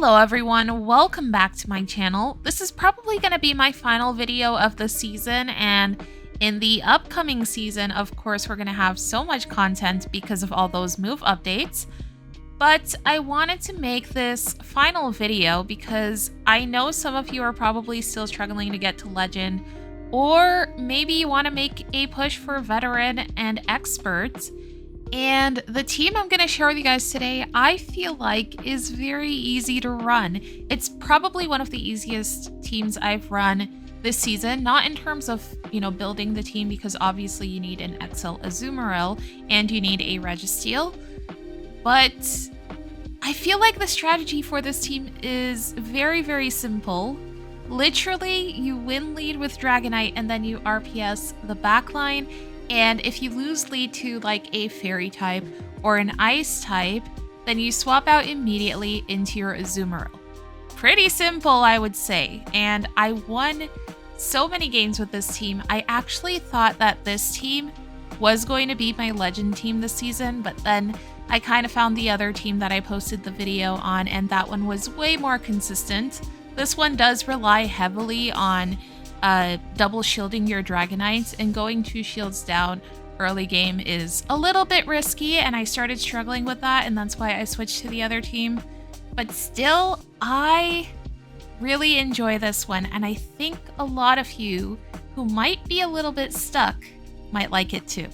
Hello everyone, welcome back to my channel. This is probably going to be my final video of the season, and in the upcoming season, of course, we're going to have so much content because of all those move updates. But I wanted to make this final video because I know some of you are probably still struggling to get to Legend, or maybe you want to make a push for Veteran and Expert. And the team I'm going to share with you guys today, I feel like is very easy to run. It's probably one of the easiest teams I've run this season, not in terms of, building the team, because obviously you need an XL Azumarill and you need a Registeel. But I feel like the strategy for this team is very, very simple. Literally, you win lead with Dragonite and then you RPS the backline. And if you lose lead to like a fairy type or an ice type, then you swap out immediately into your Azumarill. Pretty simple, I would say. And I won so many games with this team. I actually thought that this team was going to be my Legend team this season, but then I kind of found the other team that I posted the video on, and that one was way more consistent. This one does rely heavily on double shielding your Dragonite, and going 2 shields down early game is a little bit risky, and I started struggling with that, and that's why I switched to the other team. But still, I really enjoy this one, and I think a lot of you who might be a little bit stuck might like it too.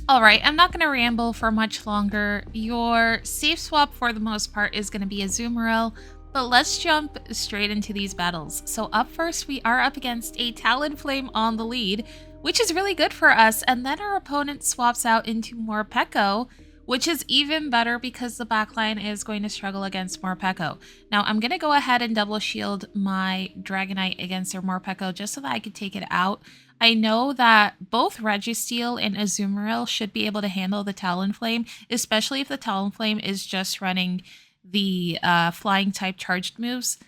Alright, I'm not going to ramble for much longer. Your safe swap for the most part is going to be Azumarill. But let's jump straight into these battles. So up first, we are up against a Talonflame on the lead, which is really good for us. And then our opponent swaps out into Morpeko, which is even better because the backline is going to struggle against Morpeko. Now I'm going to go ahead and double shield my Dragonite against their Morpeko just so that I could take it out. I know that both Registeel and Azumarill should be able to handle the Talonflame, especially if the Talonflame is just running the flying type charged moves.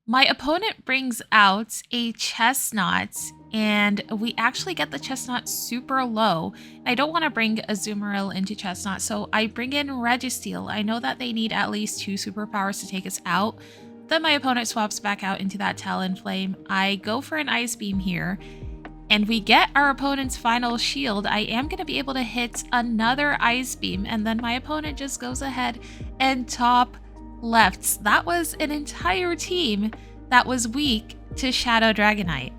My opponent brings out a Chestnut, and we actually get the Chestnut super low. I don't want to bring Azumarill into Chestnut, so I bring in Registeel. I know that they need at least 2 superpowers to take us out. Then my opponent swaps back out into that Talonflame. I go for an Ice Beam here, and we get our opponent's final shield. I am going to be able to hit another Ice Beam, and then my opponent just goes ahead and top lefts. That was an entire team that was weak to Shadow Dragonite.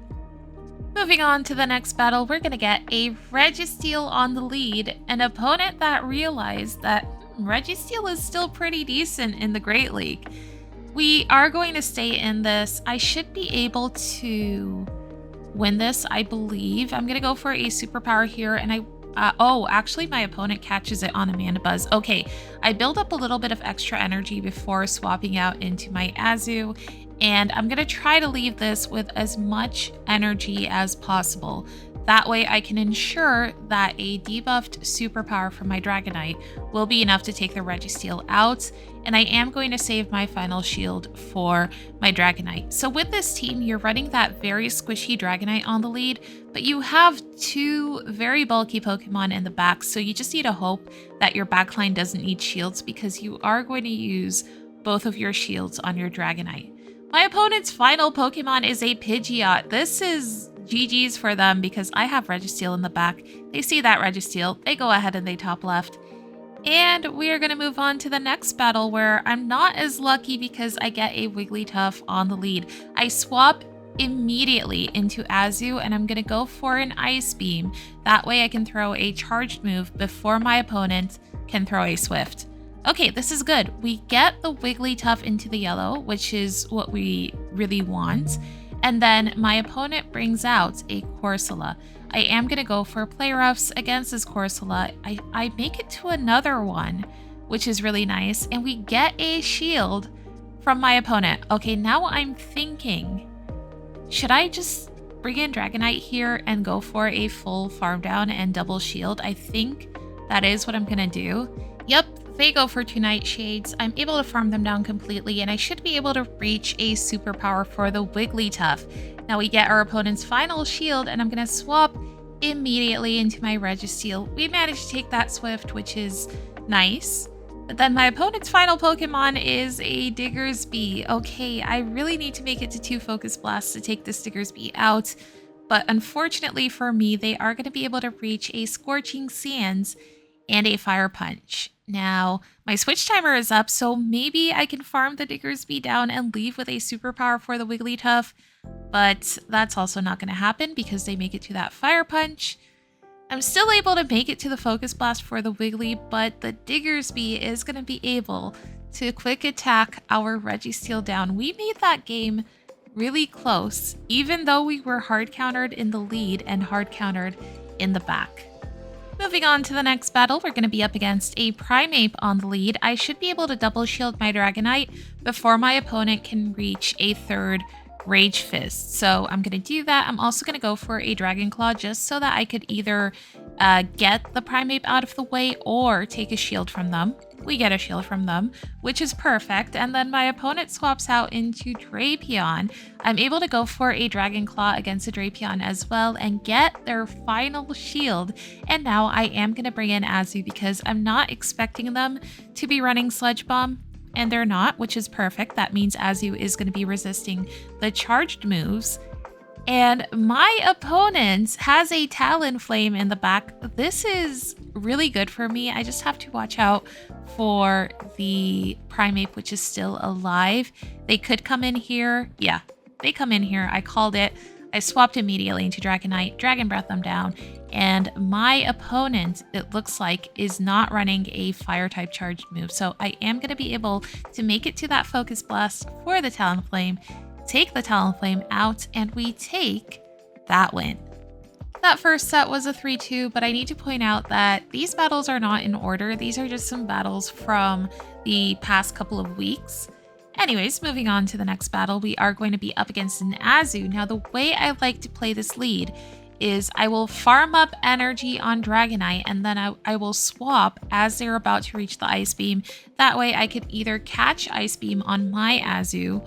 Moving on to the next battle, we're going to get a Registeel on the lead, an opponent that realized that Registeel is still pretty decent in the Great League. We are going to stay in this. I should be able to win this, I believe. I'm gonna go for a superpower here, and actually my opponent catches it on a Mandibuzz. Okay, I build up a little bit of extra energy before swapping out into my Azu, and I'm gonna try to leave this with as much energy as possible. That way I can ensure that a debuffed superpower from my Dragonite will be enough to take the Registeel out, and I am going to save my final shield for my Dragonite. So with this team, you're running that very squishy Dragonite on the lead, but you have 2 very bulky Pokemon in the back, so you just need to hope that your backline doesn't need shields, because you are going to use both of your shields on your Dragonite. My opponent's final Pokemon is a Pidgeot. This is GG's for them because I have Registeel in the back. They see that Registeel, they go ahead and they top left. And we are going to move on to the next battle, where I'm not as lucky because I get a Wigglytuff on the lead. I swap immediately into Azu, and I'm going to go for an Ice Beam. That way I can throw a charged move before my opponent can throw a Swift. Okay, this is good. We get the Wigglytuff into the yellow, which is what we really want. And then my opponent brings out a Corsola. I am going to go for Play Roughs against this Corsola. I make it to another one, which is really nice. And we get a shield from my opponent. Okay, now I'm thinking, should I just bring in Dragonite here and go for a full farm down and double shield? I think that is what I'm going to do. Yep. They go for 2 Nightshades. I'm able to farm them down completely, and I should be able to reach a superpower for the Wigglytuff. Now we get our opponent's final shield, and I'm going to swap immediately into my Registeel. We managed to take that Swift, which is nice. Then my opponent's final Pokemon is a Diggersby. Okay, I really need to make it to 2 Focus Blasts to take this Diggersby out. But unfortunately for me, they are going to be able to reach a Scorching Sands and a Fire Punch. Now, my switch timer is up, so maybe I can farm the Diggersby down and leave with a superpower for the Wigglytuff. But that's also not going to happen because they make it to that Fire Punch. I'm still able to make it to the Focus Blast for the Wiggly, but the Diggersby is going to be able to quick attack our Registeel down. We made that game really close, even though we were hard countered in the lead and hard countered in the back. Moving on to the next battle, we're going to be up against a Primeape on the lead. I should be able to double shield my Dragonite before my opponent can reach a third Rage Fist. So I'm going to do that. I'm also going to go for a Dragon Claw just so that I could either get the Primeape out of the way or take a shield from them. We get a shield from them, which is perfect. And then my opponent swaps out into Drapion. I'm able to go for a Dragon Claw against a Drapion as well and get their final shield. And now I am going to bring in Azu because I'm not expecting them to be running Sludge Bomb. And they're not, which is perfect. That means Azu is going to be resisting the charged moves. And my opponent has a Talonflame in the back. This is really good for me. I just have to watch out for the Primeape, which is still alive. They could come in here. Yeah, they come in here. I called it. I swapped immediately into Dragonite, Dragon Breath them down, and my opponent, it looks like, is not running a Fire-type charged move. So I am going to be able to make it to that Focus Blast for the Talonflame, take the Talonflame out, and we take that win. That first set was a 3-2, but I need to point out that these battles are not in order. These are just some battles from the past couple of weeks. Anyways, moving on to the next battle, we are going to be up against an Azu. Now, the way I like to play this lead is I will farm up energy on Dragonite, and then I will swap as they're about to reach the Ice Beam. That way I could either catch Ice Beam on my Azu,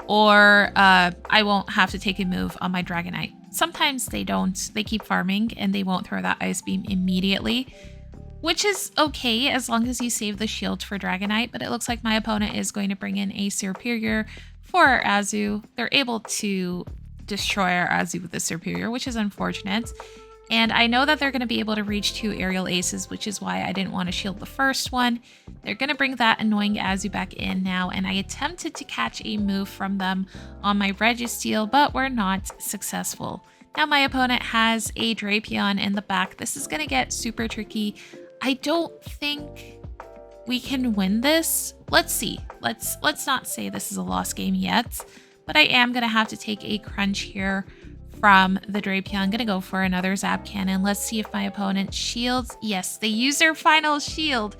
or I won't have to take a move on my Dragonite. Sometimes they don't. They keep farming, and they won't throw that Ice Beam immediately, which is okay as long as you save the shield for Dragonite, but it looks like my opponent is going to bring in a Superior for our Azu. They're able to destroy our Azu with the Superior, which is unfortunate. And I know that they're going to be able to reach 2 Aerial Aces, which is why I didn't want to shield the first one. They're going to bring that annoying Azu back in now, and I attempted to catch a move from them on my Registeel, but we're not successful. Now my opponent has a Drapion in the back. This is going to get super tricky. I don't think we can win this. Let's see. Let's not say this is a lost game yet, but I am going to have to take a crunch here from the Drapion. I'm going to go for another Zap Cannon. Let's see if my opponent shields. Yes, they use their final shield.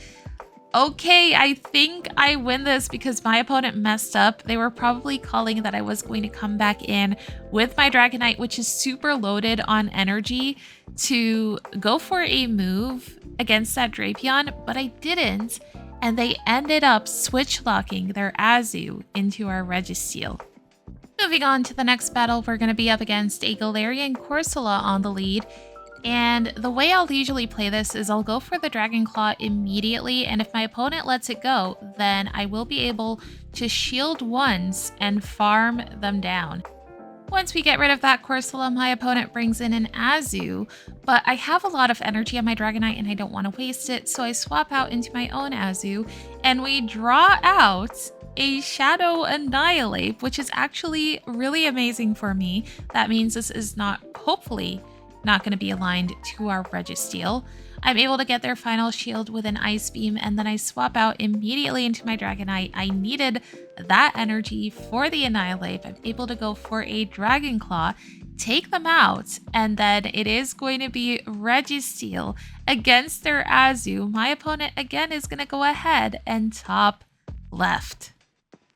Okay, I think I win this because my opponent messed up. They were probably calling that I was going to come back in with my Dragonite, which is super loaded on energy, to go for a move against that Drapion, but I didn't, and they ended up switch locking their Azu into our Registeel. Moving on to the next battle, we're going to be up against a Galarian Corsola on the lead. And the way I'll usually play this is I'll go for the Dragon Claw immediately, and if my opponent lets it go, then I will be able to shield once and farm them down. Once we get rid of that Corsola, my opponent brings in an Azu, but I have a lot of energy on my Dragonite and I don't want to waste it, so I swap out into my own Azu, and we draw out a Shadow Annihilate, which is actually really amazing for me. That means this is hopefully not going to be aligned to our Registeel. I'm able to get their final shield with an Ice Beam, and then I swap out immediately into my Dragonite. I needed that energy for the Annihilate. I'm able to go for a Dragon Claw, take them out, and then it is going to be Registeel against their Azu. My opponent again is going to go ahead and top left.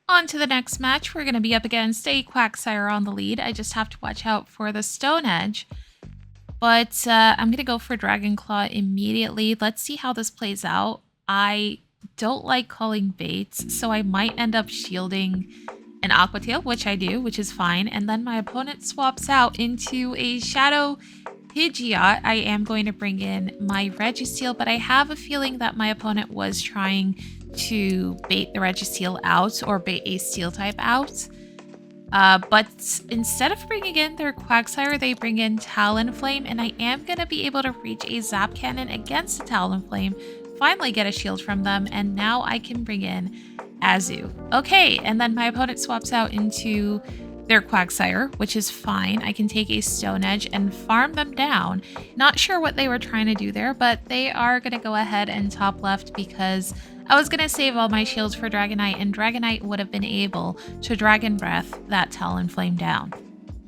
On to the next match, we're going to be up against a Quagsire on the lead. I just have to watch out for the Stone Edge. But I'm going to go for Dragon Claw immediately. Let's see how this plays out. I don't like calling baits, so I might end up shielding an Aqua Tail, which I do, which is fine. And then my opponent swaps out into a Shadow Pidgeot. I am going to bring in my Registeel, but I have a feeling that my opponent was trying to bait the Registeel out or bait a Steel type out. But instead of bringing in their Quagsire, they bring in Talonflame, and I am going to be able to reach a Zap Cannon against the Talonflame, finally get a shield from them, and now I can bring in Azu. Okay, and then my opponent swaps out into their Quagsire, which is fine. I can take a Stone Edge and farm them down. Not sure what they were trying to do there, but they are going to go ahead and top left because I was going to save all my shields for Dragonite, and Dragonite would have been able to Dragon Breath that Talonflame down.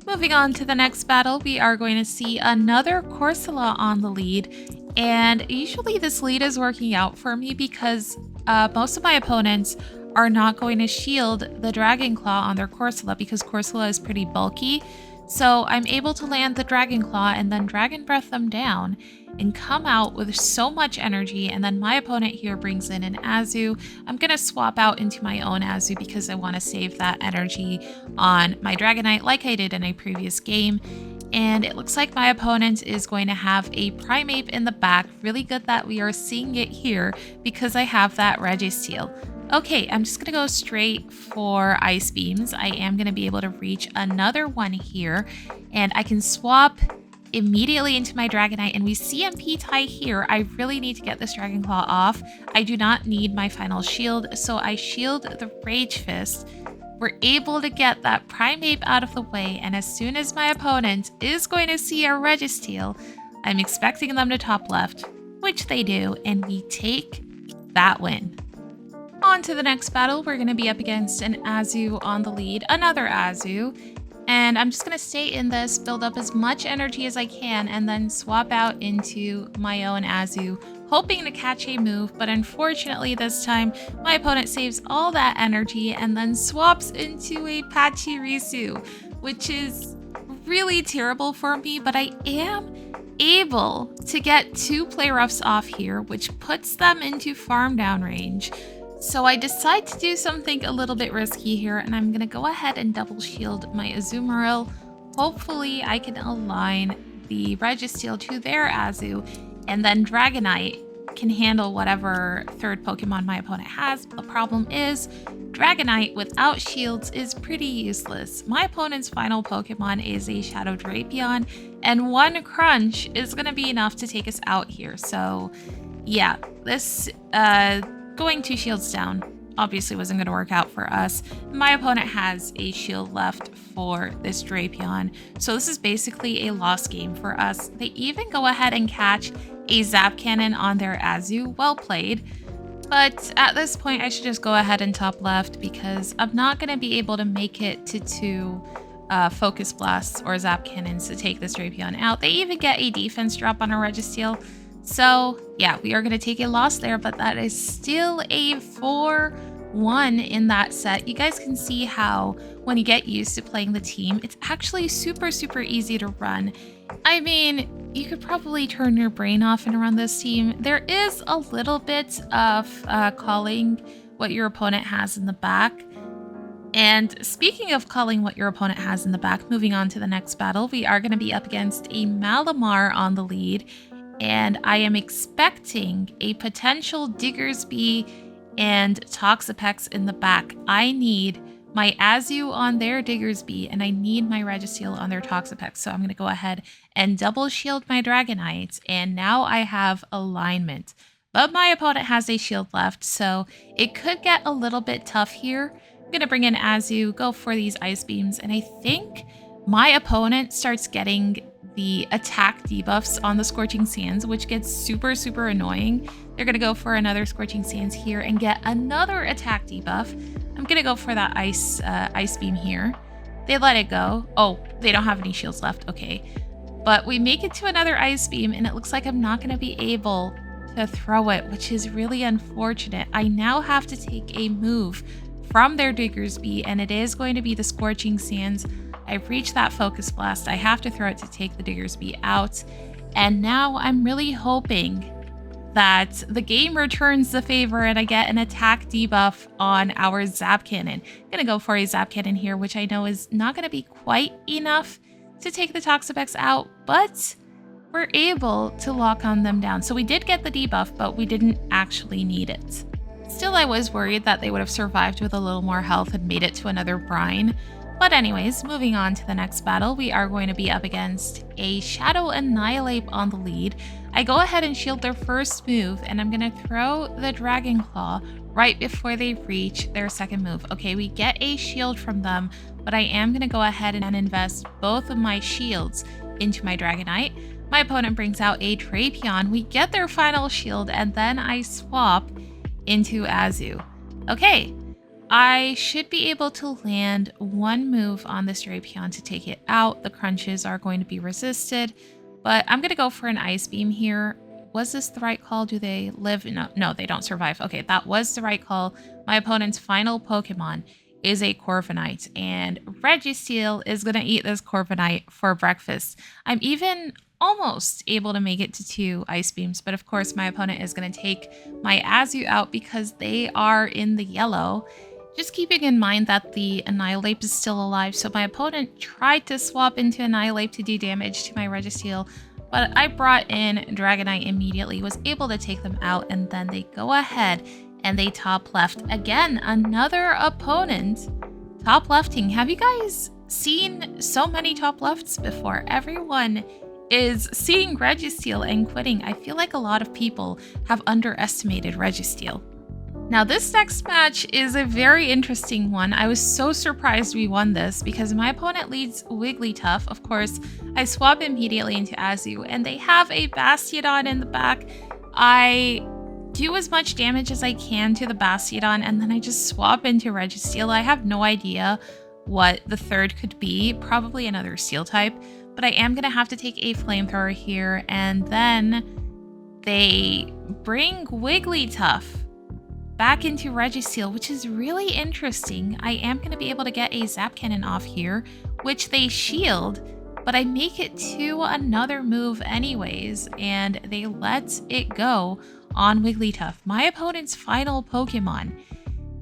Moving on to the next battle, we are going to see another Corsola on the lead, and usually this lead is working out for me because most of my opponents are not going to shield the Dragon Claw on their Corsola because Corsola is pretty bulky. So I'm able to land the Dragon Claw and then Dragon Breath them down and come out with so much energy, and then my opponent here brings in an Azu. I'm going to swap out into my own Azu because I want to save that energy on my Dragonite like I did in a previous game. And it looks like my opponent is going to have a Primeape in the back. Really good that we are seeing it here because I have that Registeel. Okay, I'm just going to go straight for Ice Beams. I am going to be able to reach another one here, and I can swap immediately into my Dragonite, and we CMP tie here. I really need to get this Dragon Claw off. I do not need my final shield, so I shield the Rage Fist. We're able to get that Primeape out of the way, and as soon as my opponent is going to see a Registeel, I'm expecting them to top left, which they do, and we take that win. On to the next battle, we're going to be up against an Azu on the lead, another Azu, and I'm just going to stay in this, build up as much energy as I can, and then swap out into my own Azu, hoping to catch a move, but unfortunately this time, my opponent saves all that energy and then swaps into a Pachirisu, which is really terrible for me, but I am able to get 2 Play Roughs off here, which puts them into farm down range. So I decide to do something a little bit risky here, and I'm going to go ahead and double shield my Azumarill. Hopefully I can align the Registeel to their Azu, and then Dragonite can handle whatever third Pokemon my opponent has. The problem is, Dragonite without shields is pretty useless. My opponent's final Pokemon is a Shadow Drapion, and 1 Crunch is going to be enough to take us out here. So yeah, this going 2 shields down obviously wasn't going to work out for us. My opponent has a shield left for this Drapion, so this is basically a lost game for us. They even go ahead and catch a Zap Cannon on their Azu. Well played. But at this point, I should just go ahead and top left because I'm not going to be able to make it to 2 Focus Blasts or Zap Cannons to take this Drapion out. They even get a defense drop on a Registeel. So yeah, we are going to take a loss there, but that is still a 4-1 in that set. You guys can see how when you get used to playing the team, it's actually super easy to run. I mean, you could probably turn your brain off and run this team. There is a little bit of calling what your opponent has in the back. And speaking of calling what your opponent has in the back, moving on to the next battle, we are going to be up against a Malamar on the lead. And I am expecting a potential Diggersby and Toxapex in the back. I need my Azu on their Diggersby, and I need my Registeel on their Toxapex. So I'm going to go ahead and double shield my Dragonite, and now I have alignment. But my opponent has a shield left, so it could get a little bit tough here. I'm going to bring in Azu, go for these Ice Beams, and I think my opponent starts getting the attack debuffs on the Scorching Sands, which gets super annoying. They're going to go for another Scorching Sands here and get another attack debuff. I'm going to go for that Ice Beam here. They let it go. Oh, they don't have any shields left. Okay. But we make it to another Ice Beam, and it looks like I'm not going to be able to throw it, which is really unfortunate. I now have to take a move from their Diggersby, and it is going to be the Scorching Sands. I've reached that Focus Blast. I have to throw it to take the Diggersby out. And now I'm really hoping that the game returns the favor and I get an attack debuff on our Zap Cannon. I'm going to go for a Zap Cannon here, which I know is not going to be quite enough to take the Toxapex out, but we're able to lock on them down. So we did get the debuff, but we didn't actually need it. Still, I was worried that they would have survived with a little more health and made it to another brine. But anyways, moving on to the next battle, we are going to be up against a Shadow Annihilate on the lead. I go ahead and shield their first move, and I'm going to throw the Dragon Claw right before they reach their second move. Okay, we get a shield from them, but I am going to go ahead and invest both of my shields into my Dragonite. My opponent brings out a Drapion. We get their final shield, and then I swap into Azu. Okay. I should be able to land one move on this Drapion to take it out. The crunches are going to be resisted, but I'm going to go for an Ice Beam here. Was this the right call? Do they live? No, they don't survive. Okay, that was the right call. My opponent's final Pokemon is a Corviknight, and Registeel is going to eat this Corviknight for breakfast. I'm even almost able to make it to 2 Ice Beams, but of course my opponent is going to take my Azu out because they are in the yellow. Just keeping in mind that the Annihilate is still alive, so my opponent tried to swap into Annihilate to do damage to my Registeel, but I brought in Dragonite immediately, was able to take them out, and then they go ahead and they top left. Again, another opponent top lefting. Have you guys seen so many top lefts before? Everyone is seeing Registeel and quitting. I feel like a lot of people have underestimated Registeel. Now this next match is a very interesting one. I was so surprised we won this because my opponent leads Wigglytuff. Of course, I swap immediately into Azu, and they have a Bastiodon in the back. I do as much damage as I can to the Bastiodon, and then I just swap into Registeel. I have no idea what the third could be, probably another Steel type, but I am going to have to take a Flamethrower here, and then they bring Wigglytuff back into Registeel, which is really interesting. I am going to be able to get a Zap Cannon off here, which they shield, but I make it to another move anyways, and they let it go on Wigglytuff. My opponent's final Pokemon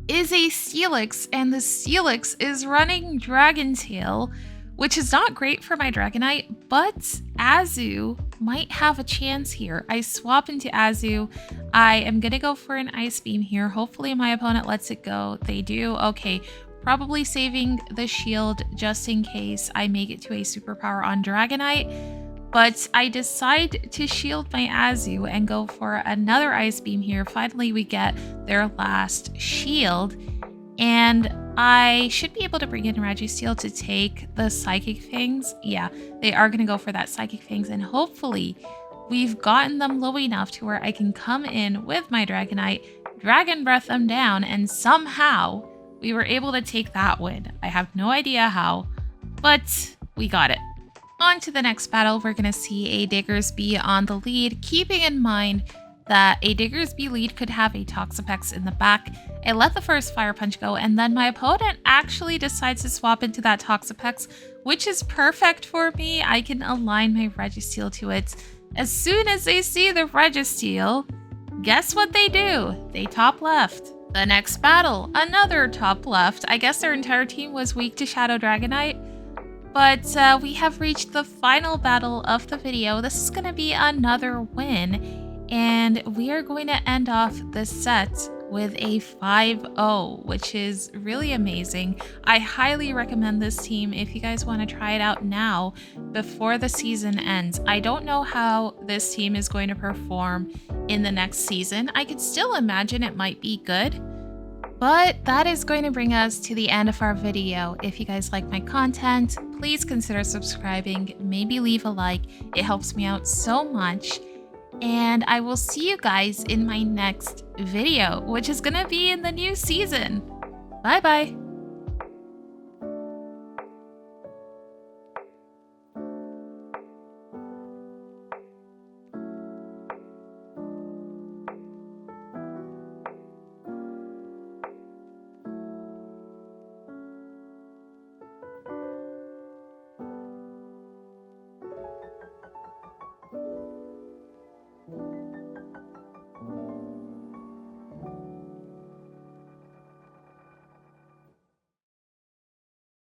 is a Steelix, and the Steelix is running Dragon Tail, which is not great for my Dragonite, but Azu might have a chance here. I swap into Azu. I am going to go for an Ice Beam here. Hopefully my opponent lets it go. They do. Okay, probably saving the shield just in case I make it to a superpower on Dragonite, but I decide to shield my Azu and go for another Ice Beam here. Finally, we get their last shield, and I should be able to bring in Registeel to take the Psychic Fangs. Yeah, they are going to go for that Psychic Fangs, and hopefully we've gotten them low enough to where I can come in with my Dragonite, Dragon Breath them down, and somehow we were able to take that win. I have no idea how, but we got it. On to the next battle, we're going to see a Diggersby on the lead, keeping in mind that a Diggersby lead could have a Toxapex in the back. I let the first Fire Punch go, and then my opponent actually decides to swap into that Toxapex, which is perfect for me. I can align my Registeel to it. As soon as they see the Registeel, guess what they do? They top left. The next battle, another top left. I guess their entire team was weak to Shadow Dragonite, but we have reached the final battle of the video. This is going to be another win, and we are going to end off this set with a 5-0, which is really amazing. I highly recommend this team if you guys want to try it out now before the season ends. I don't know how this team is going to perform in the next season. I could still imagine it might be good, but that is going to bring us to the end of our video. If you guys like my content, please consider subscribing, maybe leave a like. It helps me out so much. And I will see you guys in my next video, which is going to be in the new season. Bye bye.